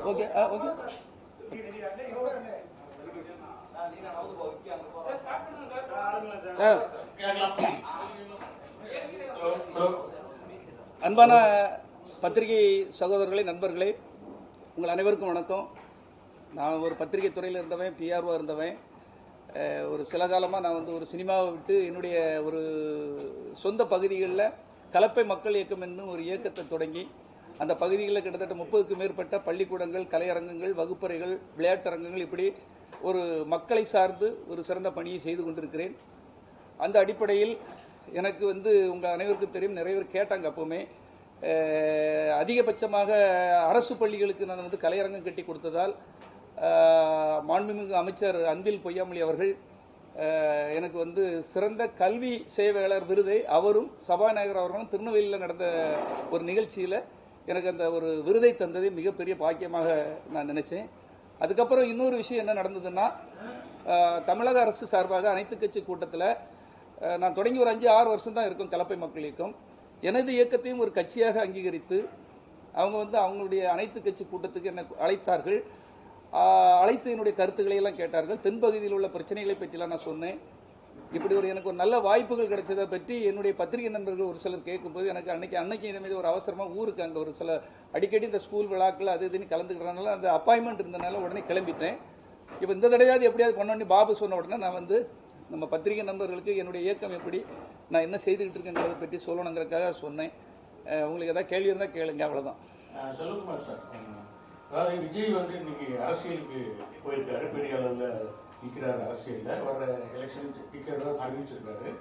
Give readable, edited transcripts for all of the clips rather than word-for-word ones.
Okay okay அன்பான பத்திரிகை சகோதரர்களே, நண்பர்களே, உங்கள் அனைவருக்கும் வணக்கம். நான் ஒரு பத்திரிகை துறையில் இருந்தவன், பிஆர்ஓ இருந்தவன். ஒரு சில காலமாக நான் ஒரு சினிமாவை விட்டு என்னுடைய ஒரு சொந்த பகுதிகளில் கலப்பை மக்கள் இயக்கம் என்னும் ஒரு இயக்கத்தை தொடங்கி அந்த பகுதிகளில் கிட்டத்தட்ட 30க்கும் மேற்பட்ட பள்ளிக்கூடங்கள், கலையரங்கங்கள், வகுப்பறைகள், விளையாட்டரங்கங்கள், இப்படி ஒரு மக்களை சார்ந்து ஒரு சிறந்த பணியை செய்து கொண்டிருக்கிறேன். அந்த அடிப்படையில் எனக்கு உங்கள் அனைவருக்கும் தெரியும், நிறைய பேர் கேட்டாங்க. அப்போவுமே அதிகபட்சமாக அரசு பள்ளிகளுக்கு நான் கலையரங்கம் கட்டி கொடுத்ததால் மாண்புமிகு அமைச்சர் அன்பில் பொய்யாமொழி அவர்கள் எனக்கு சிறந்த கல்வி சேவையாளர் விருதை அவரும் சபாநாயகர் அவர்களும் திருநெல்வேலியில் நடந்த ஒரு நிகழ்ச்சியில் எனக்கு அந்த ஒரு விருதை தந்ததை மிகப்பெரிய பாக்கியமாக நான் நினச்சேன். அதுக்கப்புறம் இன்னொரு விஷயம் என்ன நடந்ததுன்னா, தமிழக அரசு சார்பாக அனைத்து கட்சி கூட்டத்தில் நான் தொடங்கி ஒரு 5-6 வருஷம் தான் இருக்கும் கலப்பை மக்கள் இயக்கம். எனது இயக்கத்தையும் ஒரு கட்சியாக அங்கீகரித்து அவங்க அவங்களுடைய அனைத்து கட்சி கூட்டத்துக்கு என்னை அழைத்தார்கள். அழைத்து என்னுடைய கருத்துக்களை எல்லாம் கேட்டார்கள். தென்பகுதியில் உள்ள பிரச்சனைகளை பற்றிலாம் நான் சொன்னேன். இப்படி எனக்கு ஒரு நல்ல வாய்ப்புகள் கிடைச்சதை பற்றி என்னுடைய பத்திரிகை நண்பர்கள் ஒரு சிலர் கேட்கும்போது எனக்கு அன்னைக்கு மீது ஒரு அவசரமாக ஊருக்கு அங்கே ஒரு சில அடிக்கடி இந்த ஸ்கூல் விழாக்கள் அது இதுன்னு கலந்துக்கிறதுனால அந்த அப்பாயின்மெண்ட் இருந்தனால உடனே கிளம்பிட்டேன். இப்போ இந்த தடவையாவது எப்படியாவது பண்ணி பாபு சொன்ன உடனே நான் நம்ம பத்திரிகை நண்பர்களுக்கு என்னுடைய இயக்கம் எப்படி நான் என்ன செய்துக்கிட்டு இருக்கேங்கிறத பற்றி சொல்லணுங்கிறதுக்காக சொன்னேன். உங்களுக்கு எதாவது கேள்வி இருந்தால் கேளுங்க, அவ்வளோதான். சொல்லுங்கள் சார். அதாவது விஜய் இன்னைக்கு அரசியலுக்கு போயிருக்காரு, பெரிய அளவில் நிற்கிறாரு, அரசியலில் வர எலெக்ஷன் நிற்கிறதா அறிவிச்சிருக்காரு.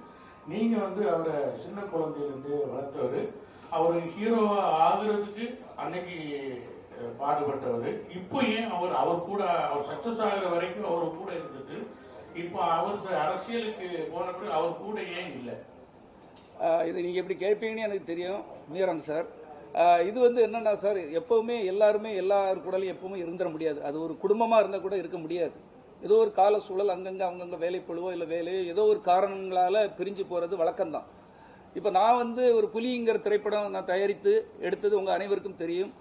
நீங்கள் அவரை சின்ன குழந்தையிலேருந்து வளர்த்தவர், அவர் ஹீரோவாக ஆகுறதுக்கு அன்னைக்கு பாடுபட்டவர். இப்போ ஏன் அவர் கூட அவர் சக்ஸஸ் ஆகிற வரைக்கும் அவர் கூட இருந்துட்டு இப்போ அவர் அரசியலுக்கு போனப்போ அவர் கூட ஏன் இல்லை? இது நீங்கள் எப்படி கேட்பீங்கன்னு எனக்கு தெரியும் மீரன் சார். இது என்னென்னா சார், எப்போவுமே எல்லாருமே எல்லார் கூடலையும் எப்பவுமே இருந்துட முடியாது. அது ஒரு குடும்பமாக இருந்தால் கூட இருக்க முடியாது. ஏதோ ஒரு கால சூழல் அங்கங்கே அவங்கங்க வேலைப்பழுவோ இல்லை வேலையோ ஏதோ ஒரு காரணங்களால் பிரிஞ்சு போகிறது வழக்கம்தான். இப்போ நான் ஒரு புலிங்கிற திரைப்படம் நான் தயாரித்து எடுத்தது உங்கள் அனைவருக்கும் தெரியும்.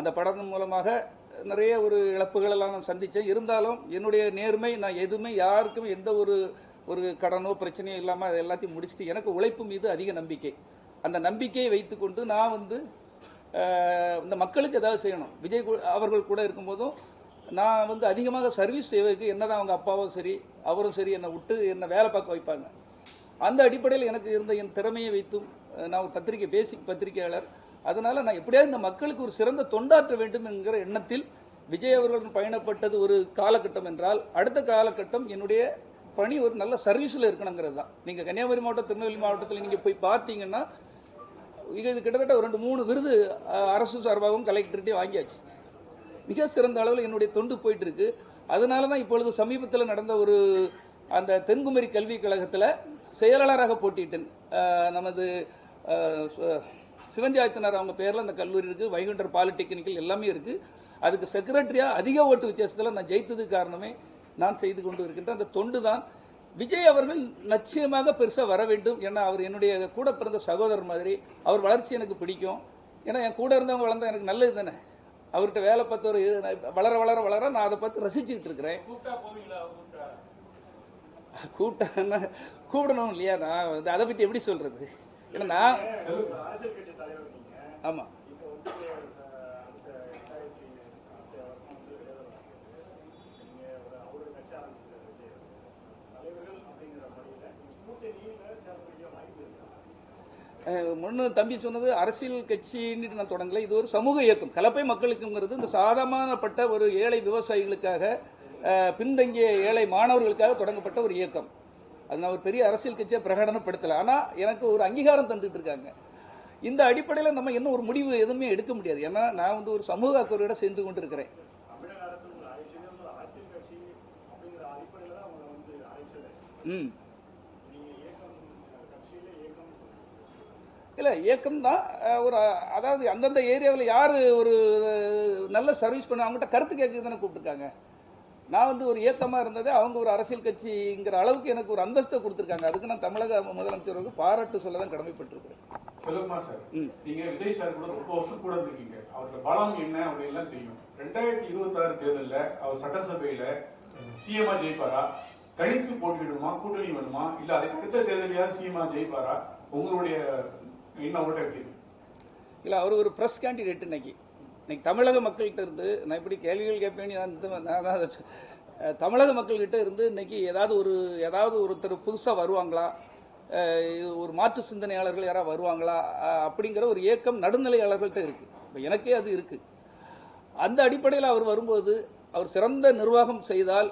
அந்த படம் மூலமாக நிறைய ஒரு இழப்புகளெல்லாம் நான் சந்தித்தேன். இருந்தாலும் என்னுடைய நேர்மை, நான் எதுவுமே யாருக்கும் எந்த ஒரு கடனோ பிரச்சனையோ இல்லாமல் அதை எல்லாத்தையும் முடிச்சுட்டு எனக்கு உழைப்பு மீது அதிக நம்பிக்கை. அந்த நம்பிக்கையை வைத்துக்கொண்டு நான் இந்த மக்களுக்கு ஏதாவது செய்யணும். விஜய் அவர்கள் கூட இருக்கும்போதும் நான் அதிகமாக சர்வீஸ் செய்வதற்கு என்னதான் அவங்க அப்பாவும் சரி அவரும் சரி என்னை விட்டு என்னை வேலை பார்க்க வைப்பாங்க. அந்த அடிப்படையில் எனக்கு இருந்த என் திறமையை வைத்தும் நான் ஒரு பேசிக் பத்திரிகையாளர். அதனால் நான் எப்படியாவது இந்த மக்களுக்கு ஒரு சிறந்த தொண்டாற்ற வேண்டும் என்கிற எண்ணத்தில் விஜய் அவர்கள் பயணப்பட்டது ஒரு காலகட்டம் என்றால், அடுத்த காலகட்டம் என்னுடைய பணி ஒரு நல்ல சர்வீஸில் இருக்கணுங்கிறது தான். நீங்கள் கன்னியாகுமரி மாவட்டம், திருநெல்வேலி மாவட்டத்தில் நீங்கள் போய் பார்த்தீங்கன்னா இது கிட்டத்தட்ட ஒரு 2-3 விருது அரசு சார்பாகவும் கலெக்டர்கிட்டையும் வாங்கியாச்சு. மிக சிறந்த அளவில் என்னுடைய தொண்டு போயிட்டு இருக்கு. அதனால தான் இப்பொழுது சமீபத்தில் நடந்த அந்த தென்குமரி கல்விக் கழகத்தில் செயலாளராக போட்டிட்டேன். நமது சிவந்தி ஆயத்தனார் அவங்க பேரில் அந்த கல்லூரி இருக்குது, வைகுண்டர் பாலிடெக்னிக்கல் எல்லாமே இருக்குது. அதுக்கு செக்ரட்டரியாக அதிக ஓட்டு வித்தியாசத்தில் நான் ஜெயித்ததுக்கு காரணமே நான் செய்து கொண்டு இருக்கின்ற அந்த தொண்டு தான். விஜய் அவர்கள் நிச்சயமாக பெருசாக வர வேண்டும். ஏன்னா அவர் என்னுடைய கூட பிறந்த சகோதரர் மாதிரி. அவர் வளர்ச்சி எனக்கு பிடிக்கும். ஏன்னா என் கூட இருந்தவங்க வளர்ந்தா எனக்கு நல்லது தானே. அவர்கிட்ட வேலை பார்த்து வளர வளர வளர நான் அதை பார்த்து ரசிச்சுக்கிட்டு இருக்கிறேன். கூப்பிட்டா கூப்பிடணும் இல்லையா? நான் அதை பற்றி எப்படி சொல்கிறது? ஏன்னா நான் ஆமாம் முன்னு தம்பி சொன்னது அரசியல் கட்சின்னு நான் தொடங்கலை. இது ஒரு சமூக இயக்கம். கலப்பை மக்களுக்குங்கிறது இந்த சாதாரணப்பட்ட ஒரு ஏழை விவசாயிகளுக்காக, பின்தங்கிய ஏழை மாணவர்களுக்காக தொடங்கப்பட்ட ஒரு இயக்கம். அது நான் ஒரு பெரிய அரசியல் கட்சியாக பிரகடனப்படுத்தலை. ஆனால் எனக்கு ஒரு அங்கீகாரம் தந்துட்டு இருக்காங்க. இந்த அடிப்படையில் நம்ம இன்னும் ஒரு முடிவு எதுவுமே எடுக்க முடியாது. ஏன்னா நான் ஒரு சமூக அக்கறையோட சேர்ந்து கொண்டு இருக்கிறேன். இல்லை, இயக்கம் தான் ஒரு, அதாவது அந்தந்த ஏரியாவில் யார் ஒரு நல்ல சர்வீஸ் பண்ண அவங்ககிட்ட கருத்து கேட்க தானே கூப்பிட்டுருக்காங்க. நான் வந்து ஒரு இயக்கமாக இருந்தது, அவங்க ஒரு அரசியல் கட்சிங்கிற அளவுக்கு எனக்கு ஒரு அந்தஸ்தை கொடுத்துருக்காங்க. அதுக்கு நான் தமிழக முதலமைச்சருக்கு பாராட்டு சொல்ல தான் கடமைப்பட்டிருக்கிறேன். செல்வகுமார் சார், நீங்க விஜய் சார் கூட ரொம்ப வருஷம் கூட இருக்கீங்க. அவரோட பலம் என்ன அப்படின்னு தெரியும். 2026 தேர்தலில் அவர் சட்டசபையில சிஎம்ஆ ஜெயிப்பாரா, தனித்து போட்டிடுமா, கூட்டணி வேணுமா, இல்ல அதுக்கு அடுத்த தேர்தலையாவது சிஎம்ஆ ஜெயிப்பாரா? உங்களுடைய என்ன ஓட்ட எப்படி? இல்லை, அவர் ஒரு ப்ரெஸ் கேண்டிடேட். இன்னைக்கு தமிழக மக்கள்கிட்ட இருந்து நான் இப்படி கேள்விகள் கேட்பேன்னு நான் தான் தமிழக மக்கள்கிட்ட இருந்து இன்னைக்கு ஏதாவது ஒருத்தர் புதுசாக வருவாங்களா, ஒரு மாற்று சிந்தனையாளர்கள் யாராவது வருவாங்களா அப்படிங்கிற ஒரு ஏக்கம் நடுநிலையாளர்கள்ட்ட இருக்குது. இப்போ எனக்கே அது இருக்குது. அந்த அடிப்படையில் அவர் வரும்போது அவர் சிறந்த நிர்வாகம் செய்தால்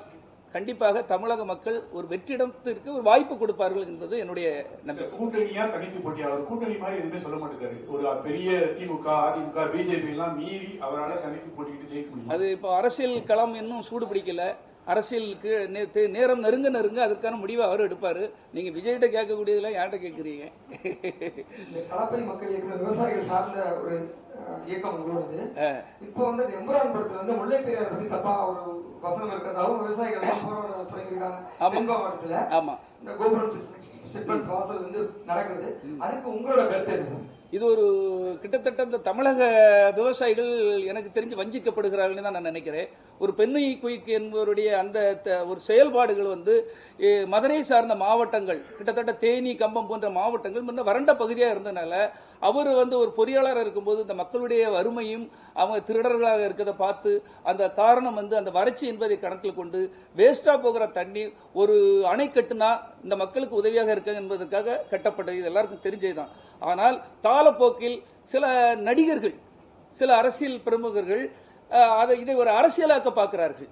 கண்டிப்பாக தமிழக மக்கள் ஒரு வெற்றிடத்திற்கு ஒரு வாய்ப்பு கொடுப்பார்கள் என்பது என்னுடைய நம்பிக்கை. கூட்டணியா தனித்து போட்டி? அவர் கூட்டணி மாதிரி எதுவுமே சொல்ல மாட்டேங்காரு. ஒரு பெரிய திமுக, அதிமுக, பிஜேபி எல்லாம் மீறி அவரால் தனித்து போட்டிக்கிட்டு ஜெயிக்க முடியும். அது இப்போ அரசியல் களம் இன்னும் சூடு பிடிக்கல. அரசியலுக்கு நேரம் நெருங்க அதுக்கான முடிவை அவர் எடுப்பார். நீங்கள் விஜய்கிட்ட கேட்கக்கூடியதெல்லாம் யார்கிட்ட கேட்குறீங்க? கலப்பை மக்கள் இயக்கம் விவசாயிகள் சார்ந்த ஒரு இயக்கம் உங்களோடது. இப்போ வந்து எம்புரான் படத்துல வந்து முல்லை பெரியார் பத்தி தப்பா ஒரு வசனம் இருக்கிறதாவும் விவசாயிகள் போராட தொடங்கியிருக்காங்க தென் மாவட்டத்துல. ஆமா, இந்த கோபுரம் சிட்பன்ஸ் வாசல் வந்து நடக்குது. அதுக்கு உங்களோட கருத்து என்ன சார்? இது ஒரு கிட்டத்தட்ட இந்த தமிழக விவசாயிகள் எனக்கு தெரிஞ்சு வஞ்சிக்கப்படுகிறார்கள்னு தான் நான் நினைக்கிறேன். ஒரு பெண்ணை குயிக் என்பவருடைய அந்த ஒரு செயல்பாடுகள் வந்து மதுரை சார்ந்த மாவட்டங்கள், கிட்டத்தட்ட தேனி, கம்பம் போன்ற மாவட்டங்கள் முன்ன வறண்ட பகுதியாக இருந்தனால அவர் வந்து ஒரு பொறியாளராக இருக்கும்போது இந்த மக்களுடைய வறுமையும் அவங்க திருடர்களாக இருக்கிறத பார்த்து அந்த காரணம் வந்து அந்த வறட்சி என்பதை கணக்கில் கொண்டு வேஸ்டாக போகிற தண்ணீர் ஒரு அணை கட்டுனா இந்த மக்களுக்கு உதவியாக இருக்க என்பதற்காக கட்டப்பட்டது. இது எல்லாருக்கும் தெரிஞ்சது தான். ஆனால் காலப்போக்கில் சில நடிகர்கள், சில அரசியல் பிரமுகர்கள் இதை ஒரு அரசியலாக்க பார்க்கிறார்கள்.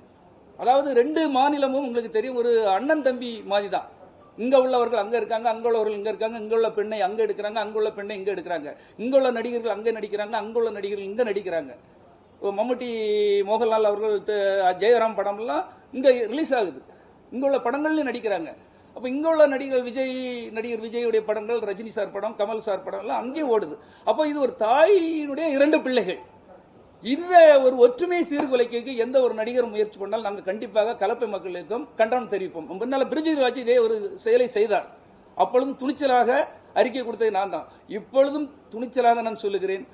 அதாவது 2 மாநிலமும் உங்களுக்கு தெரியும், ஒரு அண்ணன் தம்பி மாதிரி தான். இங்கே உள்ளவர்கள் அங்கே இருக்காங்க, அங்கே உள்ளவர்கள் இங்கே இருக்காங்க, இங்கே உள்ள பெண்ணை அங்கே எடுக்கிறாங்க, அங்கே உள்ள பெண்ணை இங்கே எடுக்கிறாங்க, இங்கே உள்ள நடிகர்கள் அங்கே நடிக்கிறாங்க, அங்கே உள்ள நடிகர்கள் இங்கே நடிக்கிறாங்க. மம்முட்டி, மோகன்லால் அவர்கள் ஜெயராம் படம்லாம் இங்கே ரிலீஸ் ஆகுது, இங்கே உள்ள படங்கள்லையும் நடிக்கிறாங்க. அப்போ இங்கே உள்ள நடிகர் விஜயுடைய படங்கள், ரஜினி சார் படம், கமல் சார் படம் எல்லாம் அங்கேயும் ஓடுது. அப்போ இது ஒரு தாயினுடைய 2 பிள்ளைகள். இந்த ஒரு ஒற்றுமை சீர்குலைக்கு எந்த ஒரு நடிகர் முயற்சி பண்ணால் நாங்கள் கண்டிப்பாக கலப்பை மக்களுக்கும் கண்டனம் தெரிவிப்போம். முன்னால் பிரிஜிராஜ் இதே ஒரு செயலை செய்தார். அப்பொழுதும் துணிச்சலாக அறிக்கை கொடுத்தது நான் தான். இப்பொழுதும் துணிச்சலாக நான் சொல்லுகிறேன்,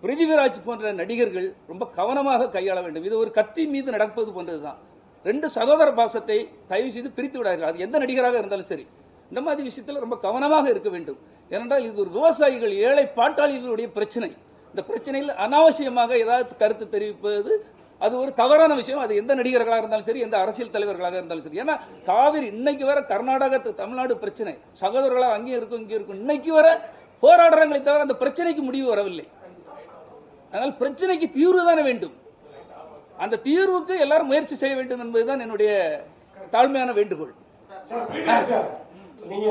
பிரிதிவிராஜ் போன்ற நடிகர்கள் ரொம்ப கவனமாக கையாள வேண்டும். இது ஒரு கத்தி மீது நடப்பது போன்றது தான். 2 சகோதர பாசத்தை தயவு செய்து பிரித்து விடார்கள். அது எந்த நடிகராக இருந்தாலும் சரி, இந்த மாதிரி விஷயத்தில் ரொம்ப கவனமாக இருக்க வேண்டும். ஏனென்றால் இது ஒரு விவசாயிகள், ஏழை பாட்டாளிகளுடைய பிரச்சனை. இந்த பிரச்சனையில் அனாவசியமாக ஏதாவது கருத்து தெரிவிப்பது அது ஒரு தவறான விஷயம். அது எந்த நடிகர்களாக இருந்தாலும் சரி, எந்த அரசியல் தலைவர்களாக இருந்தாலும் சரி. ஏன்னா காவிரி இன்னைக்கு வர கர்நாடகா தமிழ்நாடு பிரச்சனை, சகோதரர்களாக அங்கேயும் இருக்கும் இங்கே இருக்கும், இன்னைக்கு வர போராடுறாங்களே தவிர அந்த பிரச்சனைக்கு முடிவு வரவில்லை. அதனால் பிரச்சனைக்கு தீர்வு தானே வேண்டும். அந்த தீர்வுக்கு எல்லாரும் முயற்சி செய்ய வேண்டும் என்பதுதான் என்னுடைய தாழ்மையான வேண்டுகோள். நீங்க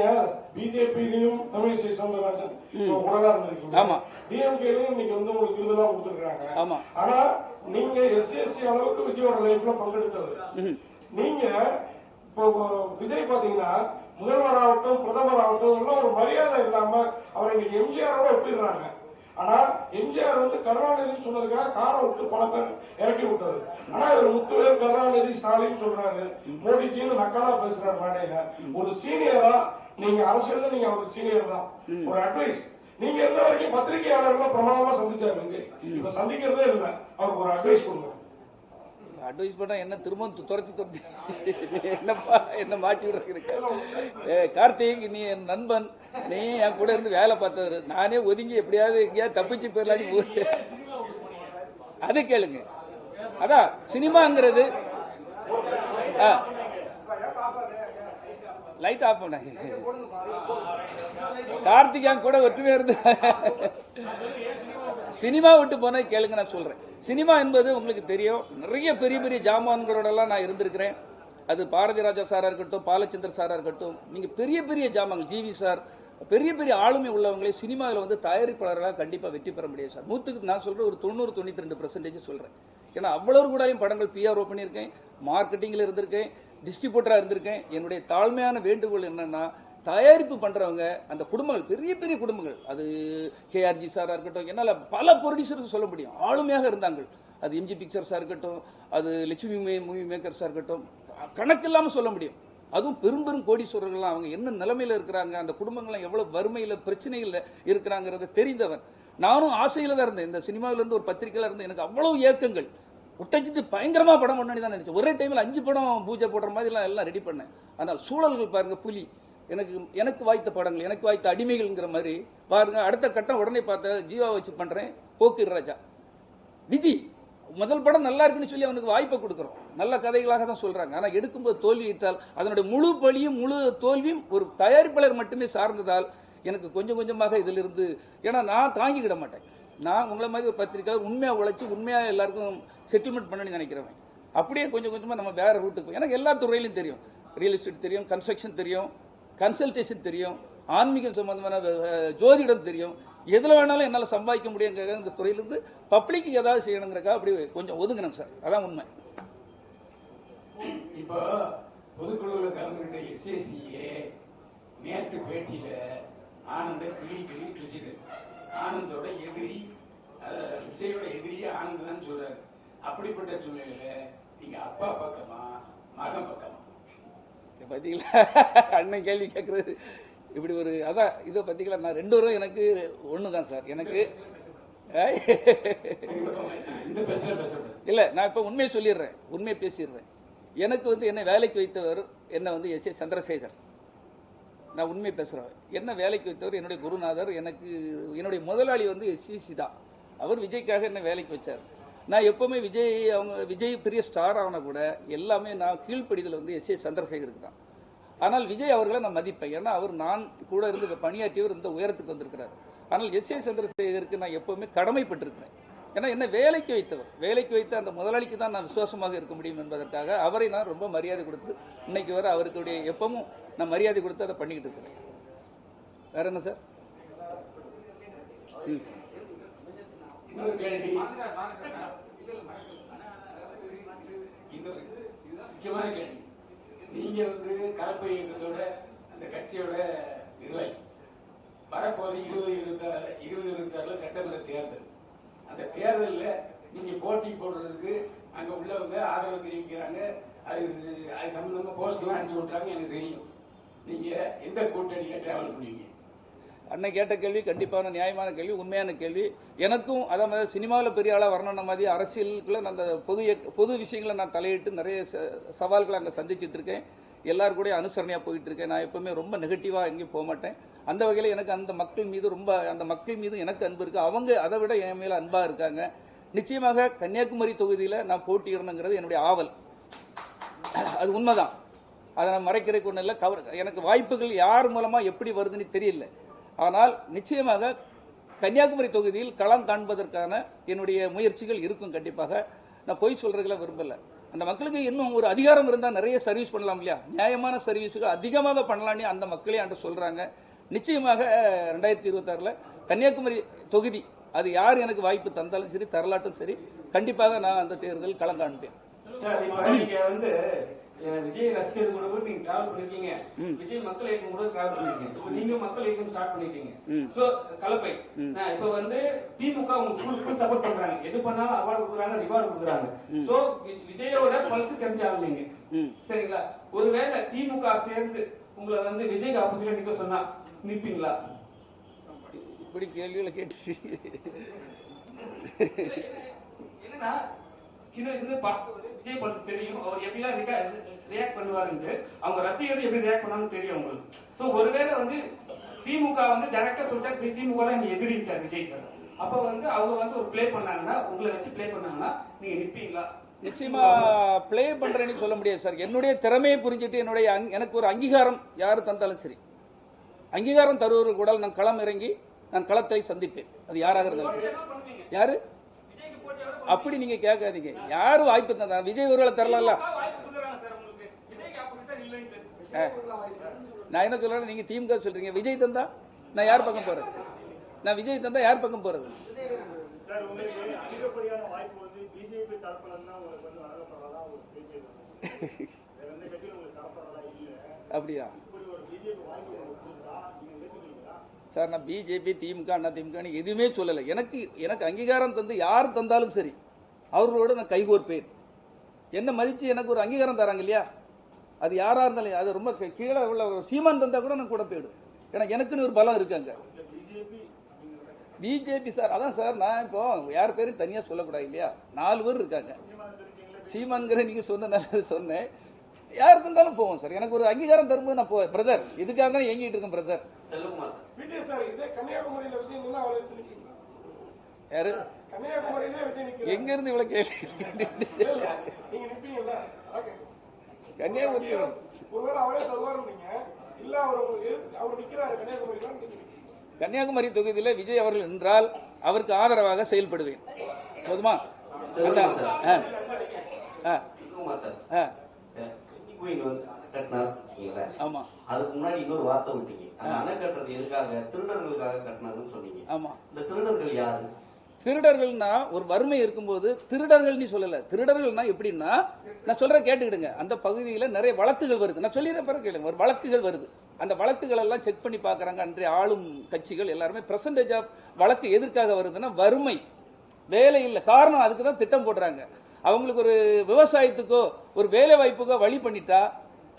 பிஜேபியிலும் தமிழிசை சவுந்தரராஜன் உடலா இருந்திருக்கீங்க. ஆமா. டிஎம்கேலையும் இன்னைக்கு வந்து உங்களுக்கு விருதெல்லாம் கொடுத்துருக்காங்க. ஆமா. ஆனா நீங்க எஸ்எஸ்சி அளவுக்கு விஜயோட லைஃப்ல பங்கெடுத்தவர். நீங்க இப்போ விஜய் பாத்தீங்கன்னா முதல்வராகட்டும் பிரதமராகட்டும் எல்லாம் ஒரு மரியாதை இல்லாம அவரை இங்க எம்ஜிஆரோட ஒப்பிடுறாங்க. ஆனா எம்ஜிஆர் வந்து கருணாநிதினு சொன்னதுக்காக காரை விட்டு பல பேர் இறக்கி விட்டாரு. ஆனா இவர் முத்துவேல் கருணாநிதி ஸ்டாலின் சொல்றாரு, மோடிஜின்னு நக்கலா பேசுறாரு மேடையில. ஒரு சீனியரா நீங்க அரசியல், நீங்க அவருக்கு சீனியர் தான். ஒரு அட்வைஸ், நீங்க இருந்த வரைக்கும் பத்திரிகையாளர்களை பிரமாதமா சந்திச்சாரு விஜய். இப்ப சந்திக்கிறதே இல்லை. அவருக்கு ஒரு அட்வைஸ் கொடுங்க. அட்வைஸ் பண்ணா என்ன திரும்ப துரத்தி என்ன மாட்டி விடுறதுக்கு? கார்த்திக், நீ என் நண்பன், நீ என் கூட இருந்து வேலை பார்த்தவர். நானே ஒதுங்கி எப்படியாவது எங்கேயாவது தப்பிச்சு போயிடலான்னு அதை கேளுங்க. அதான் சினிமாங்கிறது. லைட் ஆஃப் பண்ண கார்த்திகா கூட ஒற்றுமையா இருந்து சினிமா விட்டு போன கேளுங்க, நான் சொல்றேன். சினிமா என்பது உங்களுக்கு தெரியும், நிறைய பெரிய பெரிய ஜாமான்களோடலாம் நான் இருந்திருக்கிறேன். அது பாரதி ராஜா சாரா இருக்கட்டும், பாலச்சந்தர் சாரா இருக்கட்டும், நீங்க பெரிய பெரிய ஜாமான்கள், ஜிவி சார், பெரிய பெரிய ஆளுமை உள்ளவங்களே சினிமாவில் வந்து தயாரிப்பாளர்களாக கண்டிப்பாக வெற்றி பெற முடியாது சார். 100க்கு நான் சொல்கிறேன் ஒரு 90-92% சொல்கிறேன். ஏன்னா அவ்வளவு கூடயும் படங்கள் பிஆர்ஓ பண்ணியிருக்கேன், மார்க்கெட்டிங்கில் இருந்திருக்கேன், டிஸ்ட்ரிபியூட்டராக இருந்திருக்கேன். என்னுடைய தாழ்மையான வேண்டுகோள் என்னென்னா, தயாரிப்பு பண்ணுறவங்க அந்த குடும்பங்கள் பெரிய பெரிய குடும்பங்கள், அது கேஆர்ஜி சாராக இருக்கட்டும், என்னால் பல ப்ரொடியூசர்ஸ் சொல்ல முடியும், ஆளுமையாக இருந்தாங்க. அது எம்ஜி பிக்சர்ஸாக இருக்கட்டும், அது லட்சுமி மூவி மேக்கர்ஸாக இருக்கட்டும், கணக்கு இல்லாமல் சொல்ல முடியும். அதுவும் பெரும் பெரும் கோடீஸ்வரர்கள்லாம் அவங்க என்ன நிலைமையில் இருக்கிறாங்க, அந்த குடும்பங்கள்லாம் எவ்வளோ வறுமையில் பிரச்சனைகளில் இருக்கிறாங்கிறத தெரிந்தவன். நானும் ஆசையில் தான் இருந்தேன். இந்த சினிமாவிலேருந்து ஒரு பத்திரிக்கையில் இருந்து எனக்கு அவ்வளோ ஏக்கங்கள் ஒட்டச்சிட்டு பயங்கரமாக படம் பண்ணி தான் நினச்சேன். ஒரே டைமில் 5 படம் பூஜை போடுற மாதிரிலாம் எல்லாம் ரெடி பண்ணேன். ஆனால் சூழல்கள் பாருங்கள், புலி, எனக்கு வாய்த்த படங்கள், எனக்கு வாய்த்த அடிமைகள்ங்கிற மாதிரி பாருங்கள். அடுத்த கட்டம் உடனே பார்த்த ஜீவா வச்சு பண்ணுறேன், போக்கிர் ராஜா, விதி. முதல் படம் நல்லா இருக்குன்னு சொல்லி அவனுக்கு வாய்ப்பை கொடுக்குறோம், நல்ல கதைகளாக தான் சொல்கிறாங்க. ஆனால் எடுக்கும்போது தோல்வியிட்டால் அதனுடைய முழு பழியும் முழு தோல்வியும் ஒரு தயாரிப்பாளர் மட்டுமே சார்ந்ததால் எனக்கு கொஞ்சம் கொஞ்சமாக இதிலிருந்து, ஏன்னா நான் தாங்கிக்கிட மாட்டேன். நான் உங்களை மாதிரி ஒரு பத்திரிக்கையாளர் உண்மையாக உழைச்சி உண்மையாக எல்லாருக்கும் செட்டில்மெண்ட் பண்ணணும்னு நினைக்கிறவன். அப்படியே கொஞ்சம் கொஞ்சமாக நம்ம வேறு ரூட்டுக்கு, எனக்கு எல்லா துறையிலையும் தெரியும், ரியல் எஸ்டேட் தெரியும், கன்ஸ்ட்ரக்ஷன் தெரியும், கன்சல்டேஷன் தெரியும், ஆன்மீகம் சம்பந்தமான ஜோதிடம் தெரியும், எதில் வேணாலும் என்னால் சம்பாதிக்க முடியுங்கிற இந்த துறையிலேருந்து பப்ளிக்கு ஏதாவது செய்யணுங்கிறக்கா அப்படி கொஞ்சம் ஒதுங்கினேன் சார். அதான் உண்மை. இப்போ பொதுக்குழுவில் கலந்துக்கிட்ட எஸ்ஏசியே நேற்று பேட்டியில் ஆனந்த கிழிச்சிட்டு, ஆனந்தோட எதிரி, விஜயோட எதிரியே ஆனந்த் தான் சொல்றாரு. அப்படிப்பட்ட சூழ்நிலையில நீங்க அப்பா பக்கமா மகன் பக்கமா? பார்த்தீங்களா அண்ணன் கேள்வி கேட்குறது இப்படி ஒரு, அதான் இதை பார்த்தீங்களா, நான் 2 பேரும் எனக்கு ஒன்று தான் சார். எனக்கு இல்லை, நான் இப்போ உண்மையை சொல்லிடுறேன், உண்மையை பேசிடுறேன். எனக்கு என்னை வேலைக்கு வைத்தவர் என்னை எஸ் ஏ சந்திரசேகர். நான் உண்மையை பேசுகிறேன். என்ன வேலைக்கு வைத்தவர் என்னுடைய குருநாதர். எனக்கு என்னுடைய முதலாளி எஸ்சிசி தான். அவர் விஜய்க்காக என்னை வேலைக்கு வச்சார். நான் எப்போவுமே விஜய் பெரிய ஸ்டார் ஆன கூட எல்லாமே நான் கீழ்ப்படிதல் எஸ் ஏ சந்திரசேகருக்கு தான். ஆனால் விஜய் அவர்களை நான் மதிப்பேன். ஏன்னா அவர் நான் கூட இருந்து பணியாற்றியவர் இந்த உயரத்துக்கு வந்திருக்கிறார். ஆனால் எஸ் ஏ சந்திரசேகருக்கு நான் எப்போவுமே கடமைப்பட்டிருக்கிறேன். ஏன்னா என்ன வேலைக்கு வைத்தவர், வேலைக்கு வைத்த அந்த முதலாளிக்கு தான் நான் விசுவாசமாக இருக்க முடியும் என்பதற்காக அவரை நான் ரொம்ப மரியாதை கொடுத்து இன்னைக்கு வர அவருக்குடைய எப்பவும் நான் மரியாதை கொடுத்து அதை பண்ணிக்கிட்டு இருக்கிறேன். வேற என்ன சார்? இன்னொரு கேள்வி, முக்கியமான கேள்வி. நீங்க கலப்பை இயக்கத்தோட அந்த கட்சியோட நிர்வாகி. வரப்போது 2026 சட்டமன்ற தேர்தல். அந்த தேர்தலில் நீங்க போட்டி போடுறதுக்கு அங்க உள்ளவங்க ஆதரவு தெரிவிக்கிறாங்க. அது சம்பந்தமா போஸ்டர்லாம் அடிச்சு விட்றாங்க. எனக்கு தெரியும். நீங்க எந்த கூட்டணியில டிராவல் பண்ணுவீங்க? அன்னை கேட்ட கேள்வி கண்டிப்பான நியாயமான கேள்வி, உண்மையான கேள்வி. எனக்கும் அதே மாதிரி சினிமாவில் பெரிய ஆளாக வரணும் மாதிரி அரசியலுக்குள்ள நான் அந்த பொது விஷயங்களை நான் தலையிட்டு நிறைய சவால்களை அங்கே சந்திச்சுட்டு இருக்கேன். எல்லாரும் கூட அனுசரணையாக போயிட்டு இருக்கேன். நான் எப்பவுமே ரொம்ப நெகட்டிவாக எங்கேயும் போக மாட்டேன். அந்த வகையில் எனக்கு அந்த மக்கள் மீது எனக்கு அன்பு இருக்குது. அவங்க அதை விட என் மேலே அன்பாக இருக்காங்க. நிச்சயமாக கன்னியாகுமரி தொகுதியில் நான் போட்டியிடணுங்கிறது என்னுடைய ஆவல். அது உண்மைதான், அதை நான் மறைக்கிறதுக்கு ஒன்றும் இல்லை. எனக்கு வாய்ப்புகள் யார் மூலமாக எப்படி வருதுன்னு தெரியல. ஆனால் நிச்சயமாக கன்னியாகுமரி தொகுதியில் களம் காண்பதற்கான என்னுடைய முயற்சிகள் இருக்கும். கண்டிப்பாக நான் பொய் சொல்றதுல விரும்பல. அந்த மக்களுக்கு இன்னும் ஒரு அதிகாரம் இருந்தால் நிறைய சர்வீஸ் பண்ணலாம் இல்லையா, நியாயமான சர்வீஸுக்கு அதிகமாக பண்ணலான்னு அந்த மக்களே அன்று சொல்றாங்க. நிச்சயமாக 2026 கன்னியாகுமரி தொகுதி அது யார் எனக்கு வாய்ப்பு தந்தாலும் சரி தரலாட்டும் சரி கண்டிப்பாக நான் அந்த தேர்தல் களம் காண்பேன். விஜய் ரசிகர் கூட நீங்க டிராவல் பண்ணிருக்கீங்க, விஜய் மக்கள் இயக்கம் கூட டிராவல் பண்ணிருக்கீங்க, இப்போ நீங்க மக்கள் இயக்கம் ஸ்டார்ட் பண்ணிருக்கீங்க. சோ கலப்பை இப்போ திமுக உங்களுக்கு ஃபுல் சப்போர்ட் பண்றாங்க, எது பண்ணாலும் அவார்டு கொடுக்குறாங்க, ரிவார்டு கொடுக்குறாங்க. சோ விஜயோட பல்ஸ் தெரிஞ்சாலும் நீங்க சரிங்களா, ஒருவேளை திமுக சேர்ந்து உங்களை விஜய்க்கு ஆப்போசிட்ல நிக்க சொன்னா நிற்பீங்களா? இப்படி கேள்விகளை கேட்டு என்னன்னா சின்ன வயசுல பார்த்து விஜய் பல்ஸ் தெரியும், அவர் எப்படிலாம் ரியாக்ட் பண்ணுவாருன்னு அவங்க ரசிகர் எப்படி ரியாக்ட் பண்ணாலும் தெரியும் உங்களுக்கு. ஸோ ஒருவேளை திமுக டைரக்டா சொல்லிட்டு திமுக தான் நீங்க எதிரிட்டார் விஜய் சார், அப்ப அவங்க ஒரு பிளே பண்ணாங்கன்னா உங்களை வச்சு பிளே பண்ணாங்கன்னா நீங்க நிற்பீங்களா? நிச்சயமா பிளே பண்றேன்னு சொல்ல முடியாது சார். என்னுடைய திறமையை புரிஞ்சுட்டு எனக்கு ஒரு அங்கீகாரம் யாரு தந்தாலும் சரி, அங்கீகாரம் தருவர்கள் கூட நான் களம் இறங்கி நான் களத்தை சந்திப்பேன். அது யாராக இருந்தாலும் சரி. யாரு அப்படி நீங்க கேட்காதீங்க, யாரும் வாய்ப்பு தந்தா விஜய் ஒருவேளை தரல. நான் என்ன சொல்றேன், நீங்க திமுக சொல்றீங்க, விஜய் தந்தா நான் யார் பக்கம் போறது? நான் விஜய் தந்தா யார் பக்கம் போறது? அப்படியா? சார் நான் பிஜேபி திமுக அண்ணா திமுக எதுவுமே சொல்லலை. எனக்கு அங்கீகாரம் தந்து யார் தந்தாலும் சரி அவர்களோடு நான் கைகோர்ப்பேன். என்ன மதித்து எனக்கு ஒரு அங்கீகாரம் தராங்க இல்லையா, அது யாராக இருந்தாலும், அது ரொம்ப கீழே உள்ள ஒரு சீமான் தந்தால் கூட நான் கூட போயிடும். ஏன்னா எனக்குன்னு ஒரு பலம் இருக்காங்க. பிஜேபி சார், அதான் சார் நான் இப்போ யார் பேரும் தனியாக சொல்லக்கூடாது இல்லையா, 4 பேர் இருக்காங்க. சீமான்கிற நீங்கள் சொன்னனால சொன்னேன். யார் தந்தாலும் போவோம் சார். எனக்கு ஒரு அங்கீகாரம் தரும்போது நான் போவேன். பிரதர் இதுக்காக தான் இயங்கிட்டு இருக்கேன் பிரதர். விஜய் சார் இதே கன்னியாகுமரியில விஜய் நின்னா அவரை எதிர்க்கிறீங்களா? யாரு கன்னியாகுமரியிலே விஜய் நிக்கிறார். எங்க இருந்து இவ்வளவு கேள்வி? நீங்க நிப்பீங்கல்ல? கன்னியாகுமரி ஒருவேளை அவரே தருவார் நீங்க இல்ல அவர் நிக்கிறாரு கன்னியாகுமரியில நீங்க நிக்கிறீங்க. கன்னியாகுமரி தொகுதியில் விஜய் அவர்கள் என்றால் அவருக்கு ஆதரவாக செயல்படுவேன். போதுமா? ஆமா அதுக்கு முன்னாடி இன்னொரு வார்த்தை விட்டீங்க, அணை கட்டுறது எதுக்காக? திருடர்களுக்காக கட்டினாங்கன்னு சொன்னீங்க. ஆமா. இந்த திருடர்கள் யாரு? திருடர்கள்னா ஒரு வறுமை இருக்கும்போது திருடர்கள்னு சொல்லல. திருடர்கள்னா எப்படின்னா, நான் சொல்றேன் கேட்டுக்கிடுங்க. அந்த பகுதியில் நிறைய வழக்குகள் வருது. நான் சொல்லிடுறேன் பிறகு கேளுங்க. ஒரு வழக்குகள் வருது. அந்த வழக்குகள் எல்லாம் செக் பண்ணி பார்க்குறாங்க. அன்றைய ஆளும் கட்சிகள் எல்லாருமே பெர்சன்டேஜ் ஆஃப் வழக்கு எதற்காக வருதுன்னா வறுமை, வேலை இல்லை. காரணம் அதுக்கு தான் திட்டம் போடுறாங்க. அவங்களுக்கு ஒரு விவசாயத்துக்கோ ஒரு வேலை வாய்ப்புக்கோ வழி பண்ணிட்டா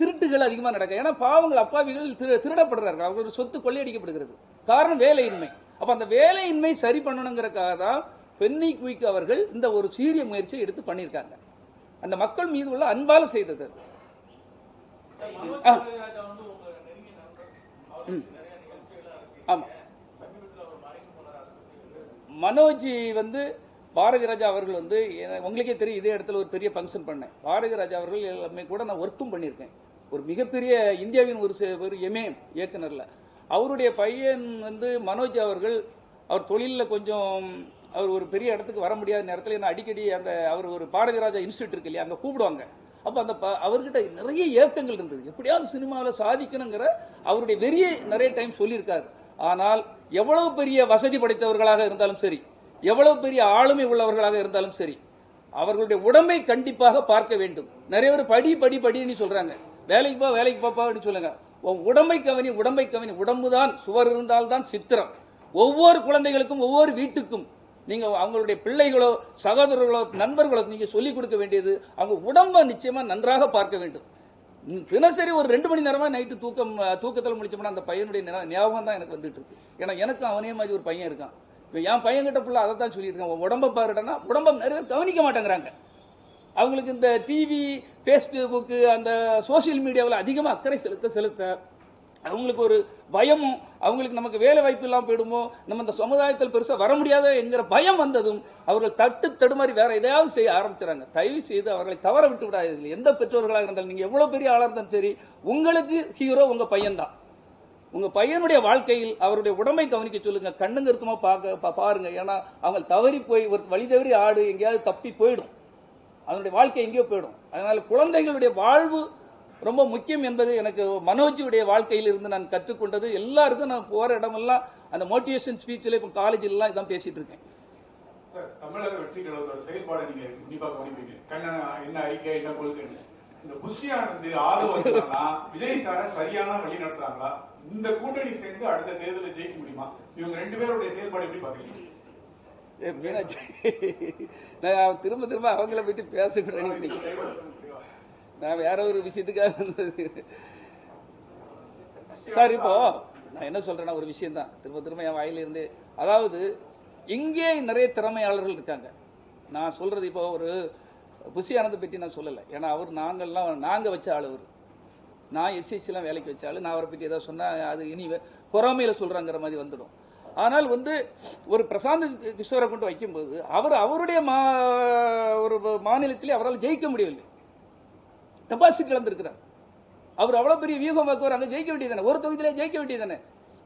திருட்டுகள் அதிகமாக நடக்கும். ஏன்னா பாவங்கள் அப்பாவிகள் திருடப்படுறாங்க. அவங்களோட சொத்து கொள்ளையடிக்கப்படுகிறது. காரணம் வேலையின்மை. அப்போ அந்த வேலையின்மை சரி பண்ணணுங்கிறக்காக தான் பென்னி குயிக் அவர்கள் இந்த ஒரு சீரிய முயற்சியை எடுத்து பண்ணியிருக்காங்க. அந்த மக்கள் மீது உள்ள அன்பால செய்தது. ஆமா, மனோஜ் பாரதி ராஜா அவர்கள் உங்களுக்கே தெரியும், இதே இடத்துல ஒரு பெரிய ஃபங்க்ஷன் பண்ணேன். பாரதி ராஜா அவர்கள் எல்லாமே கூட நான் ஒர்க்கும் பண்ணியிருக்கேன். ஒரு மிகப்பெரிய இந்தியாவின் ஒரு இயக்குனரில் அவருடைய பையன் மனோஜ் அவர்கள், அவர் தொழிலில் கொஞ்சம் அவர் ஒரு பெரிய இடத்துக்கு வர முடியாத நேரத்தில் என்ன அடிக்கடி அவர் ஒரு பாரதி ராஜா இன்ஸ்டியூட் இருக்கு இல்லையா, அங்கே கூப்பிடுவாங்க. அப்போ அவர்கிட்ட நிறைய ஏக்கங்கள் இருந்தது. எப்படியாவது சினிமாவில் சாதிக்கணுங்கிற அவருடைய வெறியை நிறைய டைம் சொல்லியிருக்காரு. ஆனால் எவ்வளவு பெரிய வசதி படைத்தவர்களாக இருந்தாலும் சரி, எவ்வளவு பெரிய ஆளுமை உள்ளவர்களாக இருந்தாலும் சரி, அவர்களுடைய உடம்பை கண்டிப்பாக பார்க்க வேண்டும். நிறைய பேர் படின்னு சொல்றாங்க. வேலைக்கு போப்பா அப்படின்னு சொல்லுங்க. உடம்பை கவனி. உடம்பு தான் சுவர் இருந்தால்தான் சித்திரம். ஒவ்வொரு குழந்தைகளுக்கும் ஒவ்வொரு வீட்டுக்கும் நீங்க அவங்களுடைய பிள்ளைகளோ சகோதரர்களோ நண்பர்களோ நீங்க சொல்லிக் கொடுக்க வேண்டியது அவங்க உடம்பை நிச்சயமா நன்றாக பார்க்க வேண்டும். தினசரி ஒரு 2 மணி நேரமா நைட்டு தூக்கத்தில் முடிச்சோம்னா அந்த பையனுடைய ஞாபகம் தான் எனக்கு வந்துட்டு இருக்கு. ஏன்னா எனக்கும் அவனே மாதிரி ஒரு பையன் இருக்கான். இப்போ என் பையன்கிட்ட ஃபுல்லாக அதை தான் சொல்லியிருக்கேன். உடம்பை பாருடனா உடம்பை நிறைய பேர் கவனிக்க மாட்டேங்கிறாங்க. அவங்களுக்கு இந்த டிவி ஃபேஸ்புக்கு அந்த சோசியல் மீடியாவில் அதிகமாக அக்கறை செலுத்த அவங்களுக்கு ஒரு பயமும், அவங்களுக்கு நமக்கு வேலை வாய்ப்பு இல்லாமல் போயிடுமோ, நம்ம இந்த சமுதாயத்தில் பெருசாக வர முடியாத என்கிற பயம் வந்ததும் அவர்கள் தடுமாறி வேற எதையாவது செய்ய ஆரம்பிச்சுறாங்க. தயவு செய்து அவர்களை தவற விட்டு விடாதீர்கள். எந்த பெற்றோர்களாக இருந்தாலும் நீங்கள் எவ்வளோ பெரிய ஆளாக இருந்தாலும் சரி, உங்களுக்கு ஹீரோ உங்கள் பையன்தான். உங்கள் பையனுடைய வாழ்க்கையில் அவருடைய உடம்பை கவனிக்க சொல்லுங்க. கண்ணுங்க இருக்குமா பாருங்க. ஏன்னா அவங்க தவறி போய் ஒரு வழி தவறி ஆடு எங்கேயாவது தப்பி போயிடும், அதனுடைய வாழ்க்கை எங்கேயோ போயிடும். அதனால குழந்தைகளுடைய வாழ்வு ரொம்ப முக்கியம் என்பது எனக்கு மனோஜுடைய வாழ்க்கையில் இருந்து நான் கற்றுக்கொண்டது. எல்லாருக்கும் நான் போகிற இடமெல்லாம் அந்த மோட்டிவேஷன் ஸ்பீச்சில் இப்போ காலேஜிலலாம் இதான் பேசிட்டு இருக்கேன். சார், தமிழக வெற்றி கழகத்தோட செயல்பாடு நீங்கள் கண்டிப்பாக கவனிப்பீங்க. என்ன அறிக்கை, என்ன கொள்கை, இந்த புஷியானது ஆதரவு விஜய் சாரை சரியான வழி நடத்துறாங்களா? இந்த கூட்டணி சேர்ந்து அடுத்த தேர்தலில் ஜெயிக்க முடியுமா? இவங்க 2 பேருடைய செயல்பாடு எப்படி பாக்குறீங்க? மீனாட்சி, நான் திரும்ப அவங்கள பற்றி பேசக்கூடாது. நான் வேற ஒரு விஷயத்துக்காக வந்தது சார். இப்போ நான் என்ன சொல்றேன்னா ஒரு விஷயம் தான் திரும்ப என் வாயிலிருந்து, அதாவது இங்கே நிறைய திறமையாளர்கள் இருக்காங்க. நான் சொல்றது இப்போ ஒரு புஷி ஆனந்தை பற்றி நான் சொல்லலை. ஏன்னா அவர் நாங்கள் வச்ச ஆள். அவர் நான் எஸ்எஸ்சிலாம் வேலைக்கு வச்ச ஆள். நான் அவரை பற்றி ஏதாவது சொன்னால் அது இனி பொறாமையில் சொல்கிறாங்கிற மாதிரி வந்துடும். ஆனால் ஒரு பிரசாந்த் கிஷோரை கொண்டு வைக்கும்போது அவருடைய ஒரு மாநிலத்திலே அவரால் ஜெயிக்க முடியவில்லை. டெபாசிட் இழந்திருக்கிறார். அவர் அவ்வளோ பெரிய வியூகம் வாக்குவார். அங்கே ஜெயிக்க வேண்டியதானே, ஒரு தொகுதியிலே ஜெயிக்க வேண்டியதானே.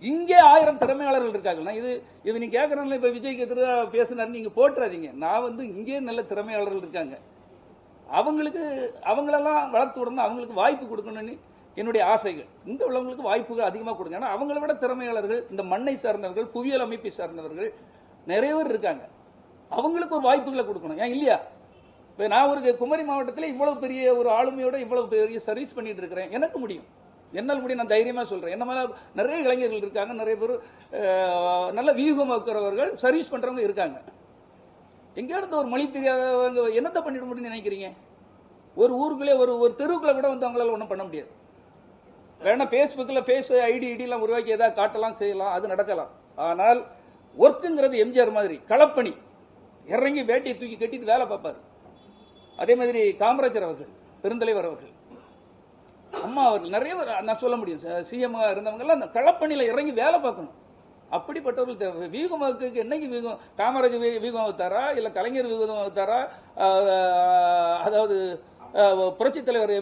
இங்கே 1000 திறமையாளர்கள் இருக்காங்க. நான் இது நீங்கள் கேட்குறதுல இப்போ விஜய்க்கு எதிராக பேசுனாரு நீங்கள் போட்டுறாதீங்க. நான் இங்கே நல்ல திறமையாளர்கள் இருக்காங்க. அவங்களெல்லாம் வளர்த்து விடணும், அவங்களுக்கு வாய்ப்பு கொடுக்கணும்னு என்னுடைய ஆசைகள். இங்கே உள்ளவங்களுக்கு வாய்ப்புகள் அதிகமாக கொடுங்க. ஏன்னா அவங்கள விட திறமையாளர்கள், இந்த மண்ணை சார்ந்தவர்கள், புவியியல் அமைப்பை சார்ந்தவர்கள் நிறைய பேர் இருக்காங்க. அவங்களுக்கு ஒரு வாய்ப்புகளை கொடுக்கணும். ஏன் இல்லையா? இப்போ நான் ஒரு குமரி மாவட்டத்தில் இவ்வளவு பெரிய ஒரு ஆளுமையோட இவ்வளவு பெரிய சர்வீஸ் பண்ணிட்டு இருக்கிறேன். எனக்கு முடியும். என்னால் முடியும், நான் தைரியமாக சொல்கிறேன். என்ன மேலே நிறைய இளைஞர்கள் இருக்காங்க, நிறைய பேர் நல்ல வியூகம் வைக்கிறவர்கள், சர்வீஸ் பண்ணுறவங்க இருக்காங்க. எங்கேருந்து ஒரு மொழி தெரியாதவங்க என்னத்தை பண்ணிட முடியும்னு நினைக்கிறீங்க? ஒரு ஊருக்குள்ளே ஒரு தெருவுக்குள்ளே கூட வந்து அவங்களால ஒன்றும் பண்ண முடியாது. வேணா ஃபேஸ்புக்கில் ஐடிலாம் உருவாக்கி ஏதாவது காட்டலாம், செய்யலாம், அது நடக்கலாம். ஆனால் ஒர்க்குங்கிறது எம்ஜிஆர் மாதிரி களப்பணி, இறங்கி வேட்டியை தூக்கி கட்டிட்டு வேலை பார்ப்பார். அதே மாதிரி காமராஜர் அவர்கள், பெருந்தலைவர் அவர்கள், அம்மா அவர்கள், நிறைய நான் சொல்ல முடியும், சிஎம்மாக இருந்தவங்கெல்லாம் அந்த களப்பணியில் இறங்கி வேலை பார்க்கணும். அப்படிப்பட்டவர்கள் தேவை. வீகம் வகுக்கு என்னைக்கு வீகம்? காமராஜர் வீகம் வகுத்தாரா, இல்லை கலைஞர் வீகம் வகுத்தாரா, அதாவது புரட்சித் தலைவர்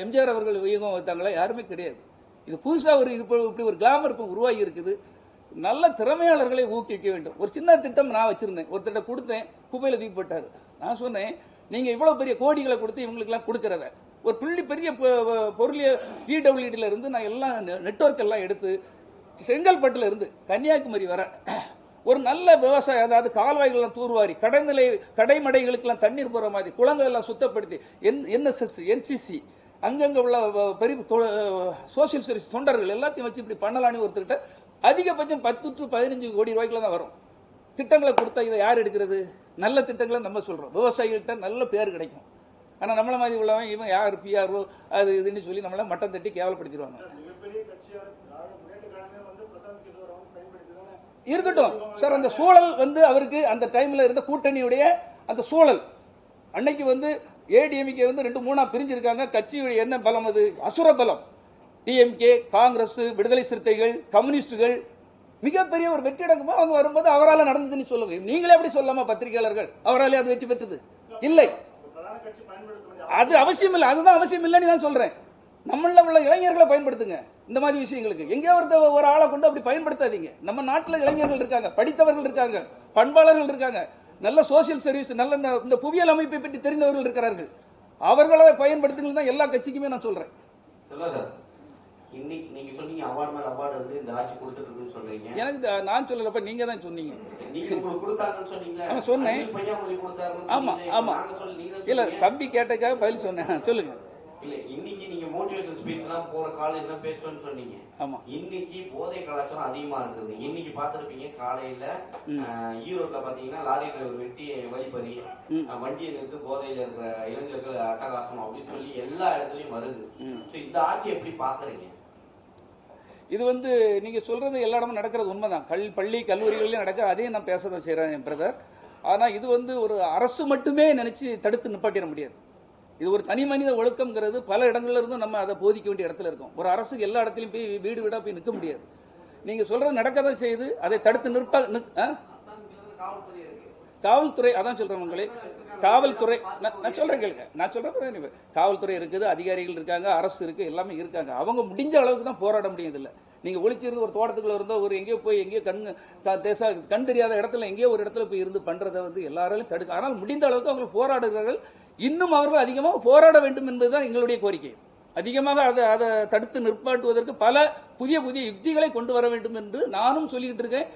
எம்ஜிஆர் அவர்கள் வீகம் வகுத்தாங்களா? யாருமே கிடையாது. இது புதுசாக ஒரு இப்படி ஒரு கிளாமர் இப்போ உருவாகி இருக்குது. நல்ல திறமையாளர்களை ஊக்குவிக்க வேண்டும். ஒரு சின்ன திட்டம் நான் வச்சுருந்தேன், ஒரு திட்டம் கொடுத்தேன், குப்பையில் தூக்கி போட்டார். நான் சொன்னேன், நீங்கள் இவ்வளோ பெரிய கோடிகளை கொடுத்து இவங்களுக்கெல்லாம் கொடுக்குறத ஒரு பெரிய பொருளிய பிடபிள்யூடியில் இருந்து நான் எல்லாம் நெட்வொர்க் எல்லாம் எடுத்து செங்கல்பட்டில் இருந்து கன்னியாகுமரி வர ஒரு நல்ல விவசாயம், அதாவது கால்வாய்கள்லாம் தூர்வாரி கடைமடைகளுக்கெல்லாம் தண்ணீர் போகிற மாதிரி குளங்கள் எல்லாம் சுத்தப்படுத்தி NSS NCC அங்கங்கே உள்ள பெரிய சோசியல் சர்வீஸ் தொண்டர்கள் எல்லாத்தையும் வச்சு இப்படி பண்ணலான்னு ஒருத்தர்கிட்ட அதிகபட்சம் 10 to 15 கோடி ரூபாய்க்குள்ள தான் வரும். திட்டங்களை கொடுத்தா இதை யார் எடுக்கிறது? நல்ல திட்டங்களை நம்ம சொல்கிறோம், விவசாயிகள்கிட்ட நல்ல பேர் கிடைக்கும். ஆனால் நம்மளை மாதிரி உள்ளவன் இவன் யார் பிஆர்ஓ அது இதுன்னு சொல்லி நம்மளை மட்டம் தட்டி கேவலப்படுத்திடுவாங்க. இருக்கட்டும் சார், அந்த சூழல் வந்து அவருக்கு அந்த டைமில் இருந்த கூட்டணியுடைய அந்த சூழல், அன்னைக்கு வந்து ஏடிஎம்கே வந்து 2-3 பிரிஞ்சிருக்காங்க. கட்சியுடைய என்ன பலம்? அது அசுர பலம். டிஎம்கே, காங்கிரஸ், விடுதலை சிறுத்தைகள், கம்யூனிஸ்டுகள் மிகப்பெரிய ஒரு வெற்றி அடங்குமா அவங்க வரும்போது அவரால் நடந்ததுன்னு சொல்லுங்க. நீங்களே எப்படி சொல்லாமா பத்திரிகையாளர்கள்? அவராலே அது வெற்றி பெற்றது இல்லை, அது அவசியம் இல்லை. அதுதான் அவசியம் இல்லைன்னு நான் சொல்றேன். நம்மள உள்ள இளைஞர்களை பயன்படுத்துங்க இந்த மாதிரி விஷயங்களுக்கு. எங்கேயோ ஒரு ஆளை கொண்டு அப்படி பயன்படுத்தாதீங்க. நம்ம நாட்டில் இளைஞர்கள் இருக்காங்க, படித்தவர்கள் இருக்காங்க, பண்பாளர்கள் இருக்காங்க, நல்ல சோசியல் சர்வீஸ், நல்ல இந்த புவியியல் அமைப்பை பற்றி தெரிந்தவர்கள் இருக்கிறார்கள். அவர்களை பயன்படுத்துங்க தான் எல்லா கட்சிக்குமே நான் சொல்றேன். இன்னைக்கு நீங்க சொன்னீங்க அவார்ட் மேல அவார்ட் வந்து இந்த ஆட்சி கொடுத்துட்டு இருக்குன்னு சொல்றீங்க. எனக்கு நான் சொல்லலப்ப, நீங்க தான் சொன்னீங்க. நீங்க உங்களுக்கு கொடுத்தாங்கன்னு சொன்னீங்க. நான் சொன்னேன். பையன் உங்களுக்கு கொடுத்தாருன்னு. ஆமா ஆமா. இல்ல தம்பி கேட்டக்காக பதில் சொன்னேன். சொல்லுங்க. இல்ல இன்னைக்கு நீங்க மோட்டிவேஷன் ஸ்பீச் எல்லாம் போற காலேஜ்லாம் பேசுவேன்னு சொன்னீங்க. ஆமா. இன்னைக்கு போதை கலாச்சாரம் அதிகமா இருக்குது. இன்னைக்கு பாத்திருப்பீங்க காலையில ஈரோட்ல பாத்தீங்கன்னா லாரி டிரைவர் வெட்டி வழிபறி, வண்டியை நிறுத்து போதையில இருக்கிற இளைஞர்கள் அட்டகாசம் அப்படின்னு சொல்லி எல்லா இடத்துலயும் வருது. இந்த ஆட்சி எப்படி பாக்குறீங்க? இது வந்து நீங்க சொல்றது எல்லா இடமும் நடக்கிறது உண்மைதான். பள்ளி கல்லூரிகளிலும் நடக்கிற அதையும் நான் பேசதான் செய்கிறேன் பிரதர். ஆனால் இது வந்து ஒரு அரசு மட்டுமே நினைச்சு தடுத்து நிப்பாட்டிட முடியாது. இது ஒரு தனி மனித ஒழுக்கம்ங்கிறது பல இடங்கள்ல இருந்தும் நம்ம அதை போதிக்க வேண்டிய இடத்துல இருக்கோம். ஒரு அரசுக்கு எல்லா இடத்துலையும் போய் வீடு வீடாக போய் நிற்க முடியாது. நீங்க சொல்றது நடக்கதான் செய்யுது. அதை தடுத்து காவல்துறை, அதான் சொல்றேன் உங்களே, காவல்துறை நான் சொல்றேன் கேளுங்க, நான் சொல்றேன். காவல்துறை இருக்குது, அதிகாரிகள் இருக்காங்க, அரசு இருக்கு, எல்லாமே இருக்காங்க. அவங்க முடிஞ்ச அளவுக்கு தான் போராட முடியதில்லை. நீங்க ஒளிச்சிருந்து ஒரு தோட்டத்துக்குள்ள இருந்தோ ஒரு எங்கேயோ போய் எங்கேயோ கண் தெரியாத இடத்துல எங்கேயோ ஒரு இடத்துல போய் இருந்து பண்றதை வந்து எல்லாராலையும் தடுக்க. ஆனால் முடிந்த அளவுக்கு அவங்க போராடுகிறார்கள். இன்னும் அவர்கள் அதிகமாக போராட வேண்டும் என்பதுதான் எங்களுடைய கோரிக்கை. அதிகமாக அதை தடுத்து நிற்பாட்டுவதற்கு பல புதிய யுக்திகளை கொண்டு வர வேண்டும் என்று நானும் சொல்லிக்கிட்டு இருக்கேன்.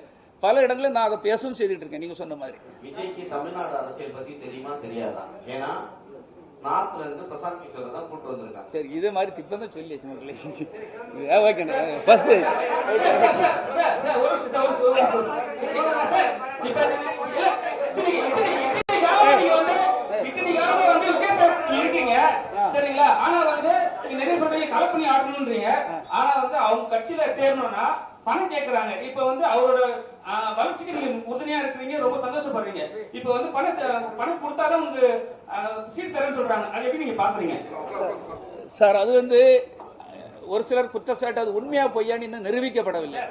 பல இடங்களில் நான் அதை பேசவும் செய்துட்டு இருக்கேன். நீங்க சொன்ன மாதிரி விஜய்க்கு தமிழ்நாடு அரசியல் பத்தி தெரியுமா தெரியாதா? ஏன்னா நார்த்ல இருந்து பிரசாந்த் கிஷோர் தான் கூட்டு வந்திருக்காங்க. சரி, இதே மாதிரி திப்பம் தான் சொல்லி மக்களே. ஓகேண்ணா பஸ் இருக்கீங்க சரிங்களா? ஆனா வந்து நிறைய சொல்றீங்க கலப்பணி ஆடணும்ன்றீங்க. ஆனா வந்து அவங்க கட்சியில சேரணும்னா பணம் கேட்கறாங்க. இப்ப வந்து அவரோட வளர்ச்சிக்கு நீங்க உறுதுணையா இருக்கிறீங்க, ரொம்ப சந்தோஷப்படுறீங்க. இப்ப வந்து பணம் கொடுத்தாதான் உங்களுக்கு சீட் தரேன்னு சொல்றாங்க. அதை எப்படி நீங்க பாக்குறீங்க சார்? அது வந்து ஒரு சிலர் குற்றச்சாட்டு அது உண்மையா பொய்யான்னு இன்னும் நிரூபிக்கப்படவில்லை.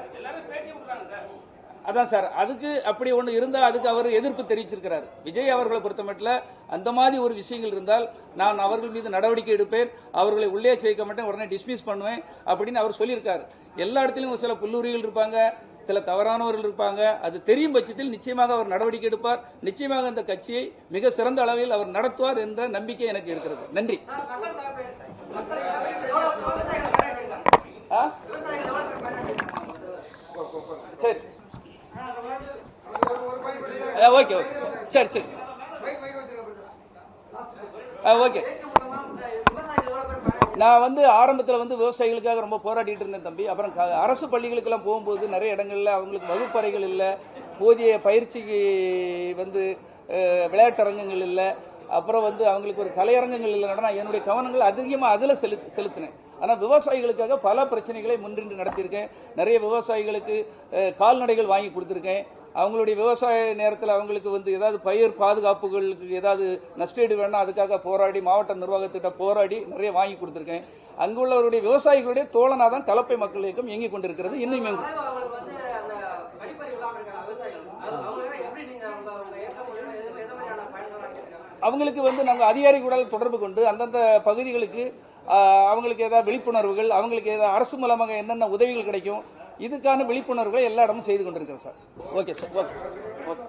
அதான் சார், அதுக்கு அப்படி ஒன்று இருந்தால் அதுக்கு அவர் எதிர்ப்பு தெரிவிச்சிருக்கிறார். விஜய் அவர்களை பொறுத்தமட்டில் அந்த மாதிரி ஒரு விஷயங்கள் இருந்தால் நான் அவர்கள் மீது நடவடிக்கை எடுப்பேன், அவர்களை உள்ளே சேர்க்க மாட்டேன், உடனே டிஸ்மிஸ் பண்ணுவேன் அப்படின்னு அவர் சொல்லியிருக்காரு. எல்லா இடத்துலையும் சில புல்லூரிகள் இருப்பாங்க, சில தவறானவர்கள் இருப்பாங்க. அது தெரியும் பட்சத்தில் நிச்சயமாக அவர் நடவடிக்கை எடுப்பார். நிச்சயமாக அந்த கட்சியை மிக சிறந்த அளவில் அவர் நடத்துவார் என்ற நம்பிக்கை எனக்கு இருக்கிறது. நன்றி. சரி ஓகே ஓகே சரி சரி ஓகே. நான் வந்து ஆரம்பத்தில் வந்து விவசாயிகளுக்காக ரொம்ப போராடிட்டு இருந்தேன் தம்பி. அப்புறம் அரசு பள்ளிகளுக்கெல்லாம் போகும்போது நிறைய இடங்கள்ல அவங்களுக்கு வகுப்பறைகள் இல்லை, போதிய பயிற்சிக்கு வந்து விளையாட்டரங்கங்கள் இல்லை, அப்புறம் வந்து அவங்களுக்கு ஒரு கலையரங்கங்கள் இல்லைன்னா என்னுடைய கவனங்கள் அதிகமாக அதில் செலுத்தினேன். ஆனால் விவசாயிகளுக்காக பல பிரச்சனைகளை முன்னின்று நடத்தியிருக்கேன். நிறைய விவசாயிகளுக்கு கால்நடைகள் வாங்கி கொடுத்துருக்கேன். அவங்களுடைய விவசாய நேரத்தில் அவங்களுக்கு வந்து ஏதாவது பயிர் பாதுகாப்புகளுக்கு ஏதாவது நஷ்டீடு வேணால் அதுக்காக போராடி மாவட்ட நிர்வாகத்திட்ட போராடி நிறைய வாங்கி கொடுத்துருக்கேன். அங்குள்ளவருடைய விவசாயிகளுடைய தோழனாக தான் கலப்பை மக்கள் இயக்கம் இயங்கிக் கொண்டிருக்கிறது. இன்னும் அவங்களுக்கு வந்து நாங்கள் அதிகாரிகளுடன் தொடர்பு கொண்டு அந்தந்த பகுதிகளுக்கு அவங்களுக்கு ஏதாவது விழிப்புணர்வுகள், அவங்களுக்கு ஏதாவது அரசு மூலமாக என்னென்ன உதவிகள் கிடைக்கும், இதுக்கான விழிப்புணர்வுகளை எல்லா இடமும் செய்து கொண்டிருக்கிறோம் sir. Okay sir, okay okay.